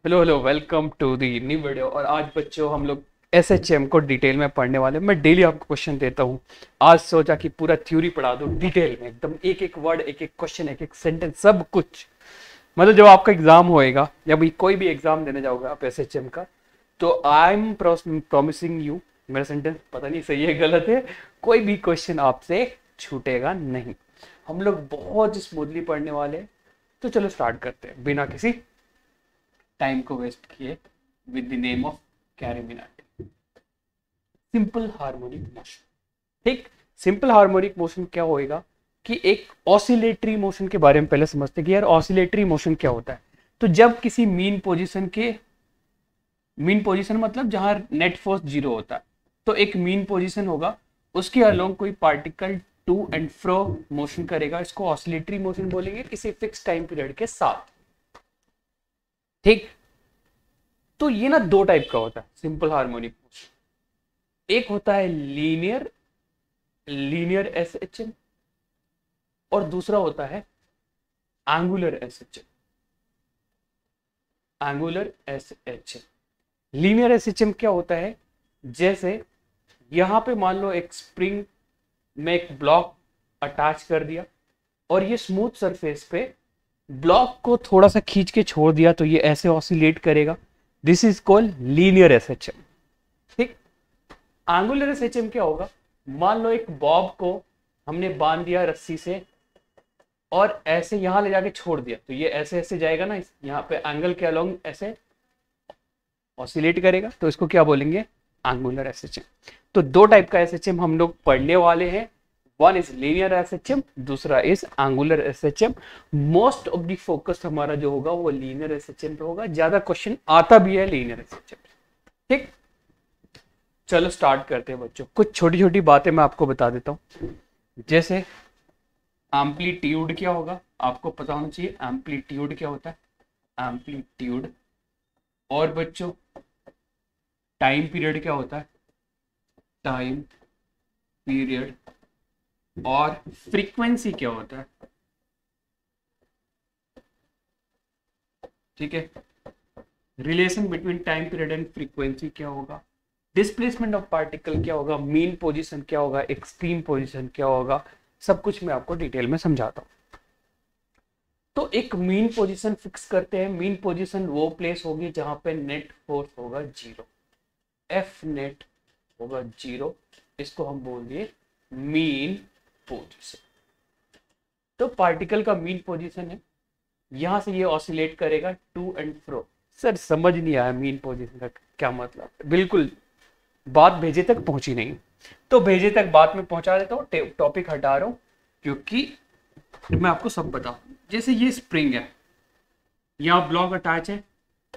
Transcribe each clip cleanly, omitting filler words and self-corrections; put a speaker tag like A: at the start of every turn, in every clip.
A: Hello hello, welcome to the new video. और आज बच्चों हम लोग एसएचएम को डिटेल में पढ़ने वाले हैं। मैं डेली आपको क्वेश्चन देता हूँ। आज सोचा कि पूरा थ्योरी पढ़ा दूँ डिटेल में, एकदम एक एक वर्ड, एक एक क्वेश्चन, एक एक सेंटेंस, सब कुछ। मतलब जब आपका एग्जाम होएगा या भी कोई भी एग्जाम देने जाओगे आप एसएचएम का, तो आई एम प्रॉमिसिंग यू, मेरा सेंटेंस पता नहीं सही है गलत है, कोई भी क्वेश्चन आपसे छूटेगा नहीं। हम लोग बहुत स्मूथली पढ़ने वाले हैं। तो चलो स्टार्ट करते हैं बिना किसी टाइम को वेस्ट किए। With the name of CarryMinati, simple harmonic motion. ठीक, सिंपल हार्मोनिक मोशन क्या होएगा कि एक ऑसिलेटरी मोशन के बारे में पहले समझते कि यार ऑसिलेटरी मोशन क्या होता है। तो जब किसी मीन पोजीशन मतलब जहां नेट फोर्स जीरो होता है, तो एक मीन पोजीशन होगा, उसके अलोंग कोई particle to and fro motion करेगा। इसको ऑसिलेटरी मोशन बोलेंगे किसी फिक्स टाइम पीरियड के साथ। ठीक, तो ये ना दो टाइप का होता है सिंपल हार्मोनिक मोशन। एक होता है लीनियर लीनियर एसएचएम, और दूसरा होता है angular SHM. Angular SHM, linear SHM क्या होता है, जैसे यहां पे मान लो एक स्प्रिंग में एक ब्लॉक अटैच कर दिया, और ये स्मूथ सरफेस पे ब्लॉक को थोड़ा सा खींच के छोड़ दिया, तो ये ऐसे ऑसिलेट करेगा। This is called linear SHM. ठीक, एंगुलर एसएचएम क्या होगा, मान लो एक बॉब को हमने बांध दिया रस्सी से और ऐसे यहां ले जाके छोड़ दिया, तो ये ऐसे ऐसे जाएगा ना, यहाँ पे एंगल के अलोंग ऐसे ऑसिलेट करेगा, तो इसको क्या बोलेंगे, एंगुलर एसएचएम। तो दो टाइप का एसएचएम हम लोग पढ़ने वाले हैं। वन इज लीनियर एसएचएम, दूसरा is angular SHM. Most of the focus हमारा जो होगा वो लीनियर एसएचएम पे होगा, ज्यादा क्वेश्चन आता भी है लीनियर एसएचएम। ठीक, चलो स्टार्ट करते हैं बच्चों। कुछ छोटी छोटी बातें मैं आपको बता देता हूँ। जैसे एम्पलीट्यूड क्या होगा, आपको पता होना चाहिए एम्पलीट्यूड क्या होता है, एम्पलीट्यूड। और बच्चों टाइम पीरियड क्या होता है, टाइम पीरियड। और फ्रीक्वेंसी क्या होता है, ठीक है, relation between time period and frequency क्या होगा, डिस्प्लेसमेंट ऑफ पार्टिकल क्या होगा, मीन पोजीशन क्या होगा, एक्सट्रीम पोजीशन क्या होगा, सब कुछ मैं आपको डिटेल में समझाता हूँ। तो एक मीन पोजीशन फिक्स करते हैं। मीन पोजीशन वो प्लेस होगी जहां पे नेट फोर्स होगा जीरो, एफ नेट होगा जीरो, इसको हम बोल दिए मीन पोजीशन। तो पार्टिकल का मीन पोजीशन है, यहां से ये ऑसिलेट करेगा टू एंड फ्रो। सर समझ नहीं आया मीन पोजीशन का क्या मतलब, बिल्कुल बात भेजे तक पहुंची नहीं। तो भेजे तक बात में पहुंचा देता हूँ, टॉपिक हटा रहा हूं क्योंकि मैं आपको सब बताऊं। जैसे ये स्प्रिंग है, यहाँ ब्लॉक अटैच है,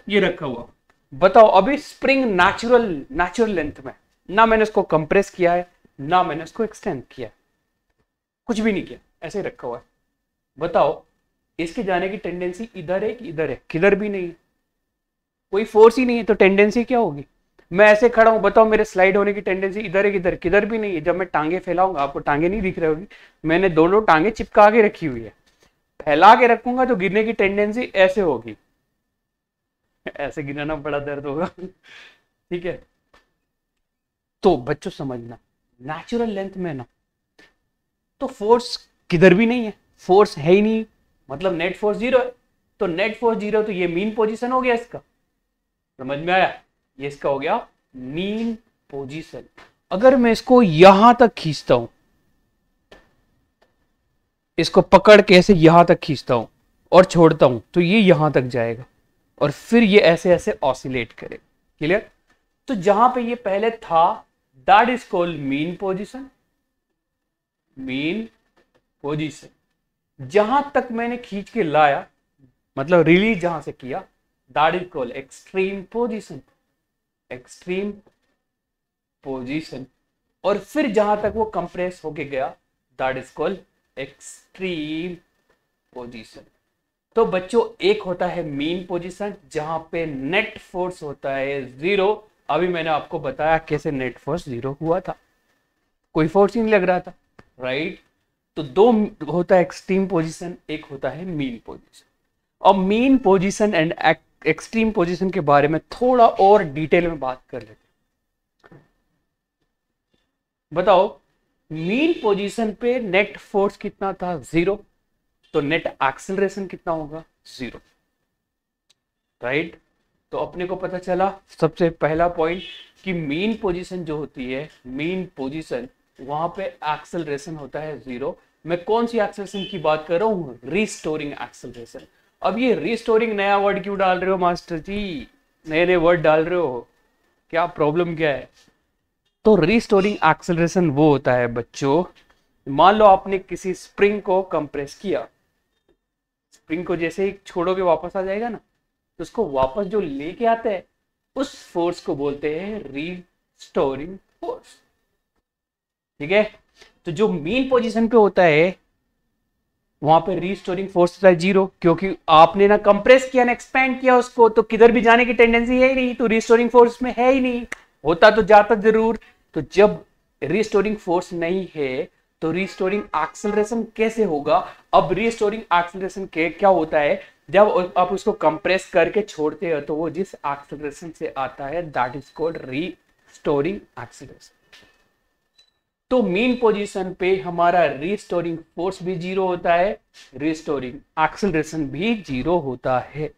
A: ये रखा हुआ, बताओ अभी स्प्रिंग नेचुरल लेंथ में, ना मैंने इसको कंप्रेस किया है ना मैंने इसको एक्सटेंड किया है, कुछ भी नहीं किया, ऐसे ही रखा हुआ है। बताओ इसके जाने की टेंडेंसी इधर है कि इधर है, किधर भी नहीं है, कोई फोर्स ही नहीं है, तो टेंडेंसी क्या होगी। मैं ऐसे खड़ा हूं, बताओ मेरे स्लाइड होने की टेंडेंसी इधर है किधर, किधर भी नहीं है। जब मैं टांगे फैलाऊंगा, आपको टांगे नहीं दिख रही होगी, मैंने दोनों टांगे चिपका के रखी हुई है, फैला के रखूंगा तो गिरने की टेंडेंसी ऐसे होगी, ऐसे गिराना बड़ा दर्द होगा। ठीक है, तो बच्चों समझना, नेचुरल लेंथ में ना तो फोर्स किधर भी नहीं है, फोर्स है ही नहीं, मतलब नेट फोर्स जीरो है। तो नेट फोर्स जीरो, तो ये मीन पोजीशन हो गया इसका, समझ में आया, ये इसका हो गया मीन पोजीशन। अगर मैं इसको यहां तक खींचता हूं, इसको पकड़ के ऐसे यहां तक खींचता हूं और छोड़ता हूं, तो ये यहां तक जाएगा और फिर ये ऐसे ऐसे ऑसिलेट करेगा। क्लियर। तो जहां पे ये पहले था, that is called mean position. Mean position, जहां तक मैंने खींच के लाया, मतलब रिलीज जहां से किया, that is called extreme position. Extreme position, और फिर जहां तक वो कंप्रेस होके गया, that is called extreme position. तो बच्चों एक होता है मीन पोजीशन जहां पे नेट फोर्स होता है जीरो। अभी मैंने आपको बताया कैसे नेट फोर्स जीरो हुआ था, कोई फोर्स ही नहीं लग रहा था, राइट। तो दो होता है एक्सट्रीम पोजीशन, एक होता है मीन पोजीशन। और mean position and extreme position के बारे में थोड़ा और डिटेल में बात कर लेते हैं। बताओ मीन पोजीशन पे नेट फोर्स कितना था, 0, तो नेट एक्सेलरेशन कितना होगा, 0, राइट। तो अपने को पता चला सबसे पहला पॉइंट कि मीन पोजीशन जो होती है, मीन पोजीशन वहां पे एक्सेलरेशन होता है 0। मैं कौन सी एक्सेलरेशन की बात कर रहा हूँ, रिस्टोरिंग एक्सेलरेशन। अब ये रिस्टोरिंग नया वर्ड क्यों डाल रहे हो मास्टर जी, नए नए वर्ड डाल रहे हो, क्या प्रॉब्लम क्या है। तो रिस्टोरिंग एक्सेलरेशन वो होता है बच्चों, मान लो आपने किसी स्प्रिंग को कंप्रेस किया, स्प्रिंग को जैसे ही छोड़ोगे वापस आ जाएगा ना, तो उसको वापस जो लेके आता है उस फोर्स को बोलते हैं रिस्टोरिंग फोर्स, ठीक है। तो जो मीन पोजीशन पे होता है वहां पे रिस्टोरिंग फोर्स होता है 0, क्योंकि आपने ना कंप्रेस किया ना एक्सपैंड किया उसको, तो किधर भी जाने की टेंडेंसी है ही नहीं, तो रिस्टोरिंग फोर्स में है ही नहीं, होता तो जाता जरूर। तो जब रिस्टोरिंग फोर्स नहीं है तो रिस्टोरिंग एक्सेलरेशन कैसे होगा। अब रिस्टोरिंग एक्सेलरेशन के क्या होता है, जब आप उसको कंप्रेस करके छोड़ते हो तो वो जिस एक्सेलरेशन से आता है that is called restoring acceleration. तो मीन पोजीशन पे हमारा रिस्टोरिंग फोर्स भी 0 होता है, रिस्टोरिंग एक्सेलरेशन भी 0 होता है,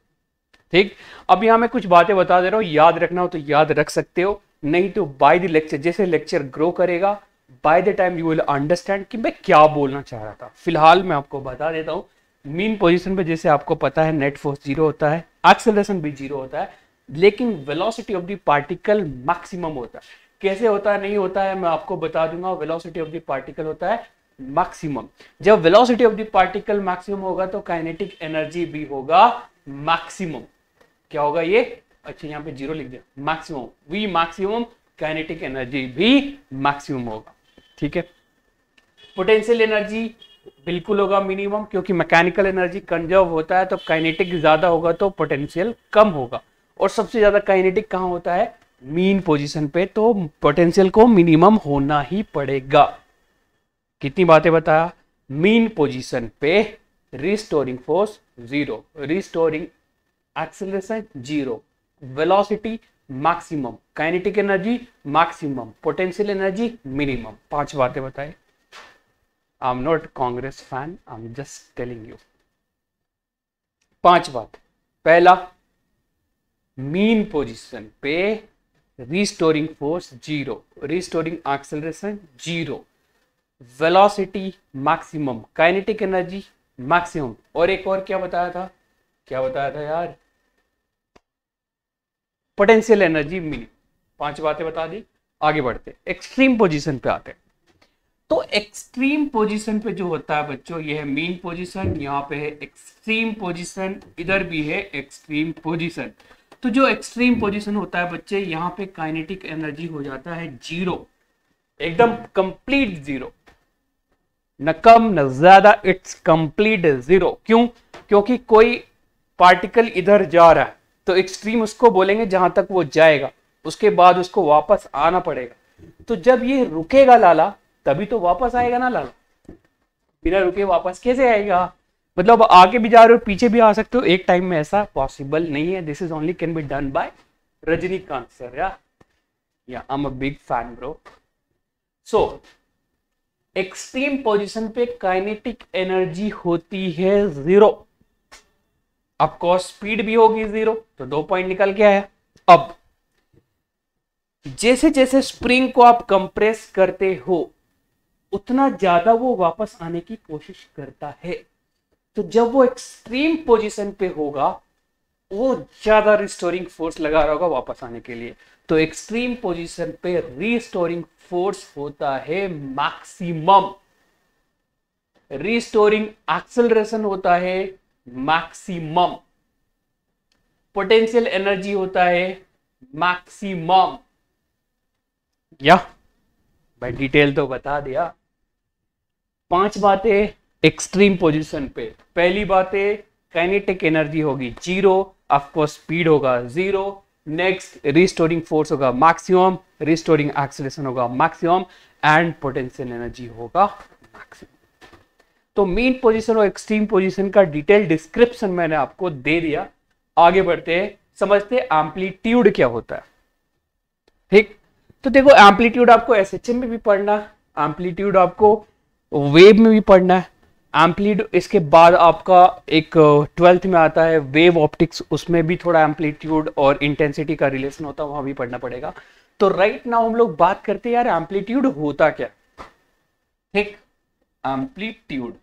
A: ठीक। अब यहां मैं कुछ बातें बता दे रहा हूं, याद रखना हो तो याद रख सकते हो, नहीं तो बाय द लेक्चर, जैसे लेक्चर ग्रो करेगा by the time you will understand कि मैं क्या बोलना चाह रहा था। फिलहाल मैं आपको बता देता हूं, मीन पोजीशन पे जैसे आपको पता है नेट फोर्स 0 होता है, एक्सेलरेशन भी 0 होता है, लेकिन velocity of the particle maximum होता है। कैसे होता है, नहीं होता है, मैं आपको बता दूंगा। वेलोसिटी ऑफ द पार्टिकल होता है मैक्सिमम। जब velocity of the particle maximum होगा तो काइनेटिक एनर्जी भी होगा मैक्सिमम। क्या होगा ये, अच्छा यहाँ पे 0 लिख दिया, maximum, we maximum, kinetic energy भी मैक्सिमम होगा, ठीक है। पोटेंशियल एनर्जी बिल्कुल होगा मिनिमम, क्योंकि मैकेनिकल एनर्जी कंजर्व होता है, तो काइनेटिक ज्यादा होगा तो पोटेंशियल कम होगा। और सबसे ज्यादा काइनेटिक कहां होता है, मीन पोजीशन पे, तो पोटेंशियल को मिनिमम होना ही पड़ेगा। कितनी बातें बताया, मीन पोजीशन पे restoring force 0, restoring acceleration 0, velocity maximum, kinetic energy maximum, potential energy minimum. 5 बातें बताए। I am not Congress fan, I am just telling you 5 बात। पहला, मीन पोजीशन पे restoring force 0, restoring acceleration 0, velocity maximum, kinetic energy maximum, और एक और क्या बताया था, क्या बताया था यार, पोटेंशियल एनर्जी मिनिमम। 5 बातें बता दी। आगे बढ़ते एक्सट्रीम पोजीशन पे आते हैं। तो एक्सट्रीम पोजीशन पे जो होता है बच्चों, ये है मीन पोजीशन, यहाँ पे है एक्सट्रीम पोजीशन, इधर भी है एक्सट्रीम पोजीशन। तो जो एक्सट्रीम पोजीशन होता है बच्चे, यहाँ पे काइनेटिक एनर्जी हो जाता है 0, एकदम कंप्लीट 0, न कम न ज्यादा, इट्स कंप्लीट 0। क्यों, क्योंकि कोई पार्टिकल इधर जा रहा है तो एक्सट्रीम उसको बोलेंगे जहां तक वो जाएगा, उसके बाद उसको वापस आना पड़ेगा। तो जब ये रुकेगा लाला तभी तो वापस आएगा ना लाला, बिना रुके वापस कैसे आएगा। मतलब आगे भी जा रहे हो पीछे भी आ सकते हो एक टाइम में, ऐसा पॉसिबल नहीं है। This is only can be done by Rajinikanth sir. Yeah I am a big fan bro. So extreme position पे काइनेटिक एनर्जी होती है 0, ऑफकोर्स स्पीड भी होगी 0, तो 2 पॉइंट निकल के आया। अब जैसे जैसे स्प्रिंग को आप कंप्रेस करते हो उतना ज्यादा वो वापस आने की कोशिश करता है। तो जब वो एक्सट्रीम पोजीशन पे होगा वो ज्यादा रिस्टोरिंग फोर्स लगा रहा होगा वापस आने के लिए। तो एक्सट्रीम पोजीशन पे रिस्टोरिंग फोर्स होता है मैक्सिमम, रिस्टोरिंग एक्सेलरेशन होता है मैक्सिमम, पोटेंशियल एनर्जी होता है मैक्सिमम। या भाई डिटेल तो बता दिया। 5 बातें एक्सट्रीम पोजीशन पे। पहली बात है काइनेटिक एनर्जी होगी 0, ऑफकोर्स स्पीड होगा 0, नेक्स्ट रिस्टोरिंग फोर्स होगा मैक्सिमम, रिस्टोरिंग एक्सेलरेशन होगा मैक्सिमम, एंड पोटेंशियल एनर्जी होगा मैक्सिमम। तो मीन पोजीशन और एक्सट्रीम पोजीशन का डिटेल डिस्क्रिप्शन मैंने आपको दे दिया। आगे बढ़ते हैं, समझते हैं एम्पलीट्यूड क्या होता है। ठीक, तो देखो एम्पलीट्यूड आपको एसएचएम में भी पढ़ना है, एम्पलीट्यूड आपको वेव में भी पढ़ना है। एम्पलीट्यूड इसके बाद आपका एक 12th में आता है वेव ऑप्टिक्स, उसमें भी थोड़ा एम्पलीट्यूड और इंटेंसिटी का रिलेशन होता है, वहां भी पढ़ना पड़ेगा। तो राइट नाउ हम लोग बात करते हैं यार एम्पलीट्यूड होता क्या। ठीक, एम्पलीट्यूड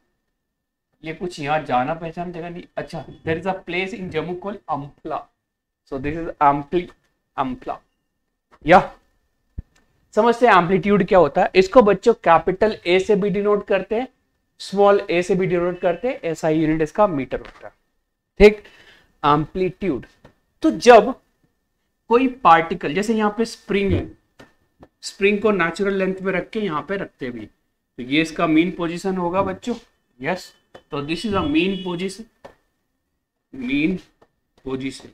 A: ये कुछ यहाँ जाना पहचान जगह नहीं, अच्छा there is a place in Jammu called Amphala, so this is Amphala. या समझते हैं एम्पलीट्यूड क्या होता है। इसको बच्चों कैपिटल ए से भी डिनोट करते हैं, स्मॉल ए से भी डिनोट करते हैं, एसआई यूनिट इसका मीटर होता है। ठीक, एम्पलीट्यूड। तो जब कोई पार्टिकल, जैसे यहाँ पे स्प्रिंग है, स्प्रिंग को नेचुरल लेंथ में रख के यहाँ पे रखते भी, तो ये इसका मीन पोजीशन होगा बच्चों। यस, तो this is a mean position, mean position.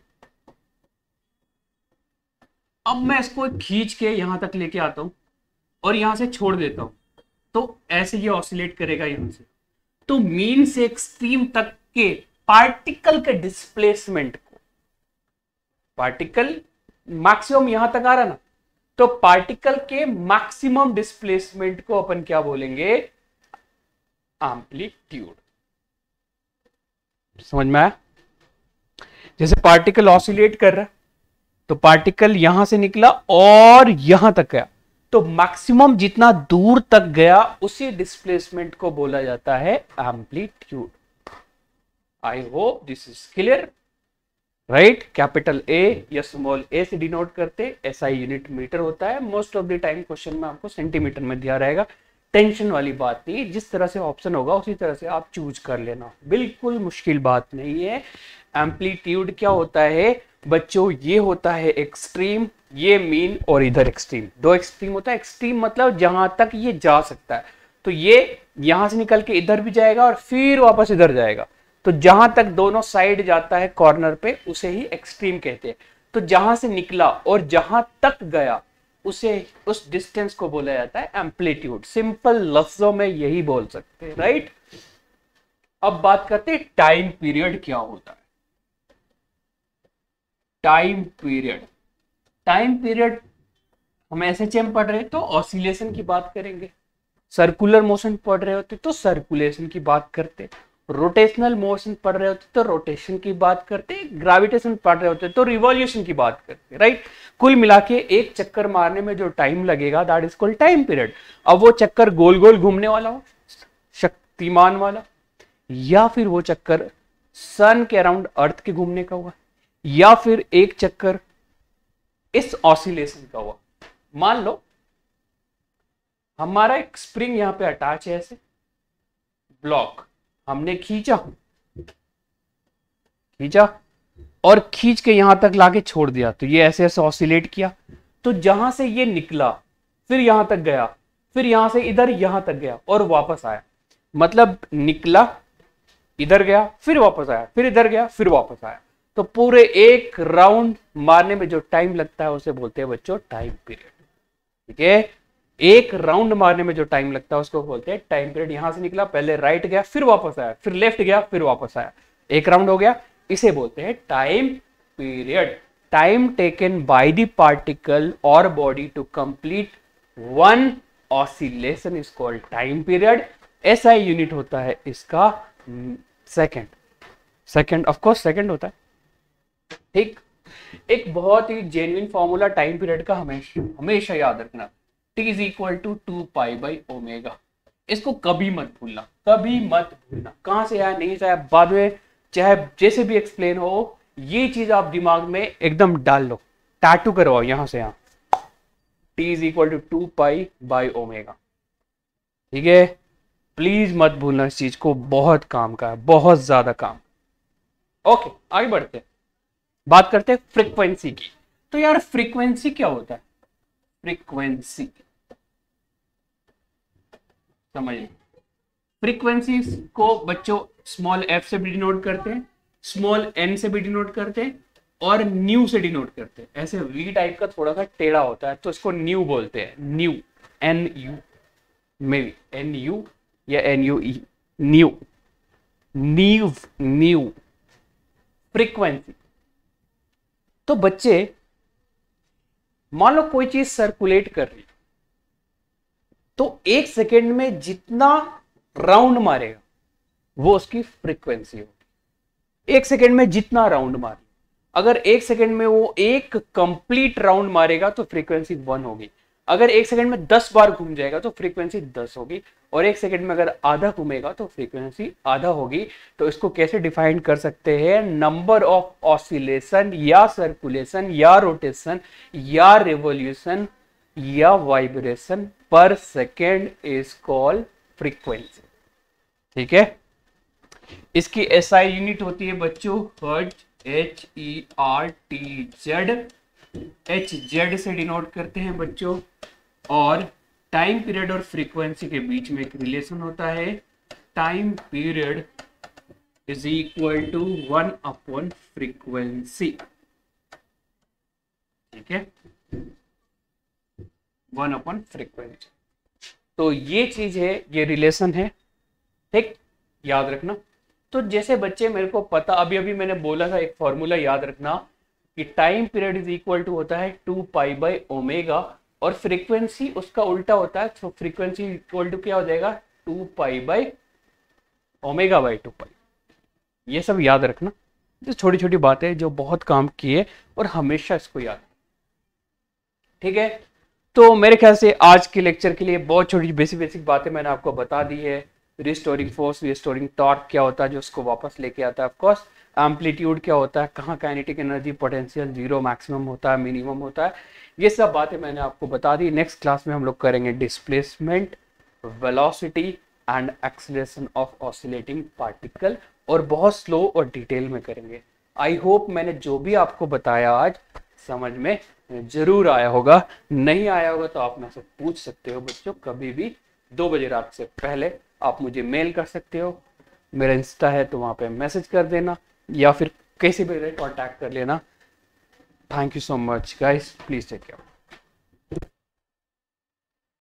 A: अब मैं इसको खींच के यहां तक लेके आता हूं और यहां से छोड़ देता हूं, तो ऐसे ये ऑसिलेट करेगा यहां से। तो मीन से एक्सट्रीम तक के पार्टिकल के डिस्प्लेसमेंट को, पार्टिकल मैक्सिमम यहां तक आ रहा ना, तो पार्टिकल के मैक्सिमम डिस्प्लेसमेंट को अपन क्या बोलेंगे, एम्पलीट्यूड। समझ में आया? जैसे पार्टिकल ऑसिलेट कर रहा है, तो पार्टिकल यहां से निकला और यहां तक गया, तो मैक्सिमम जितना दूर तक गया उसी डिस्प्लेसमेंट को बोला जाता है amplitude. I hope this is clear, right. Capital A या स्मॉल ए से डिनोट करते, एसआई यूनिट मीटर होता है। Most of the time question में आपको सेंटीमीटर में दिया रहेगा, टेंशन वाली बात नहीं, जिस तरह से ऑप्शन होगा उसी तरह से आप चूज कर लेना, बिल्कुल मुश्किल बात नहीं है। एम्पलीट्यूड क्या होता है बच्चों, ये होता है एक्सट्रीम, ये मीन और इधर एक्सट्रीम, दो एक्सट्रीम होता है। एक्सट्रीम मतलब जहां तक ये जा सकता है, तो ये यहां से निकल के इधर भी जाएगा और फिर वापस इधर जाएगा, तो जहां तक दोनों साइड जाता है कॉर्नर पे उसे ही एक्सट्रीम कहते हैं। तो जहां से निकला और जहां तक गया उसे, उस डिस्टेंस को बोला जाता है एम्पलीट्यूड। सिंपल लफ्जों में यही बोल सकते हैं, राइट। अब बात करते हैं टाइम पीरियड क्या होता है। टाइम पीरियड, टाइम पीरियड हम एसएचएम पढ़ रहे हैं तो ऑसिलेशन की बात करेंगे, सर्कुलर मोशन पढ़ रहे होते तो सर्कुलेशन की बात करते, रोटेशनल मोशन पढ़ रहे होते तो रोटेशन की बात करते, ग्रेविटेशन पढ़ रहे होते तो रिवॉल्यूशन की बात करते, राइट। कुल मिला के एक चक्कर मारने में जो टाइम लगेगा that is called time period. अब वो चक्कर गोल गोल घूमने वाला हो, शक्तिमान वाला, या फिर वो चक्कर सन के अराउंड अर्थ के घूमने का हुआ, या फिर एक चक्कर इस ऑसिलेशन का हुआ। मान लो हमारा एक स्प्रिंग यहां पे अटैच है, ऐसे ब्लॉक हमने खींचा और खींच के यहां तक लाके छोड़ दिया, तो ये ऐसे ऐसे ऑसिलेट किया, तो जहां से ये निकला फिर यहां तक गया, फिर यहां से इधर यहां तक गया और वापस आया, मतलब निकला इधर गया फिर वापस आया, फिर इधर गया फिर वापस आया, तो पूरे एक राउंड मारने में जो टाइम लगता है उसे बोलते हैं बच्चों टाइम पीरियड। ठीक है, एक राउंड मारने में जो टाइम लगता है उसको बोलते हैं टाइम पीरियड। यहां से निकला, पहले राइट गया फिर वापस आया, फिर लेफ्ट गया फिर वापस आया, एक राउंड हो गया, इसे बोलते हैं time period. Time taken by the particle और body to complete one oscillation is called time period. SI unit होता है इसका second, second of course second होता है। ठीक, एक बहुत ही जेन्युइन फॉर्मूला टाइम पीरियड का हमेशा याद रखना, T इज इक्वल टू 2π/ω। इसको कभी मत भूलना, कभी मत भूलना, कहां से आया नहीं से आया बाद में चाहे जैसे भी एक्सप्लेन हो, ये चीज आप दिमाग में एकदम डाल लो, टैटू करवाओ यहां से यहां, T इज इक्वल टू 2π/ω। ठीक है, प्लीज मत भूलना इस चीज को, बहुत काम का है, बहुत ज्यादा काम। ओके, आगे बढ़ते हैं, बात करते हैं फ्रीक्वेंसी की। तो यार फ्रीक्वेंसी क्या होता है, फ्रीक्वेंसी समझिए। फ्रीक्वेंसी को बच्चों स्मॉल f से भी डिनोट करते हैं, स्मॉल n से भी डिनोट करते हैं और न्यू से डिनोट करते हैं। ऐसे v टाइप का थोड़ा सा टेढ़ा होता है तो इसको न्यू बोलते हैं, new, NU may be NU या NUE, new, new, new frequency. तो बच्चे मान लो कोई चीज सर्कुलेट कर रही, तो 1 सेकेंड में जितना राउंड मारेगा वो उसकी फ्रीक्वेंसी होगी। 1 सेकेंड में जितना राउंड मारे, अगर 1 सेकेंड में वो एक कंप्लीट राउंड मारेगा तो फ्रीक्वेंसी 1 होगी। अगर 1 सेकेंड में 10 बार घूम जाएगा तो फ्रीक्वेंसी 10 होगी, और 1 सेकेंड में अगर आधा घूमेगा तो फ्रीक्वेंसी आधा होगी। तो इसको कैसे डिफाइन कर सकते हैं? नंबर ऑफ ऑसिलेशन या सर्कुलेशन या रोटेशन या रिवॉल्यूशन या वाइब्रेशन पर सेकेंड इज कॉल्ड फ्रीक्वेंसी। ठीक है, इसकी एसआई यूनिट होती है बच्चों हर्ट्ज, HERTZ। HZ से डिनोट करते हैं बच्चों, और टाइम पीरियड और फ्रीक्वेंसी के बीच में एक रिलेशन होता है। Time period is equal to 1 upon frequency. ठीक है, 1 अपॉन फ्रीक्वेंसी। तो ये चीज है, ये रिलेशन है। ठीक, याद रखना। तो जैसे बच्चे मेरे को पता, अभी मैंने बोला था एक फॉर्मूला याद रखना कि time period is equal to होता है 2π/ω, और फ्रीक्वेंसी उसका उल्टा होता है। तो फ्रीक्वेंसी इक्वल टू क्या हो जाएगा? 2π/ω/2π। ये सब याद रखना, ये छोटी छोटी बातें जो बहुत काम की है, और हमेशा इसको याद। ठीक है, तो मेरे ख्याल से आज के लेक्चर के लिए बहुत छोटी बेसिक बातें मैंने आपको बता दी है। रिस्टोरिंग फोर्स, रिस्टोरिंग टॉर्क क्या होता है जो उसको वापस लेके आता है, ऑफकोर्स एम्पलीट्यूड क्या होता है, कहाँ kinetic energy potential zero maximum होता है, मिनिमम होता है, ये सब बातें मैंने आपको बता दी। नेक्स्ट क्लास में हम लोग करेंगे displacement, velocity and acceleration of oscillating particle, और बहुत स्लो और डिटेल में करेंगे। आई होप मैंने जो भी आपको बताया आज समझ में जरूर आया होगा। नहीं आया होगा तो आप मुझसे पूछ सकते हो बच्चों, कभी भी 2 बजे रात से पहले आप मुझे मेल कर सकते हो। मेरा इंस्टा है तो वहाँ पे मैसेज कर देना, या फिर किसी भी कांटेक्ट कर लेना। Thank you so much guys, please take care.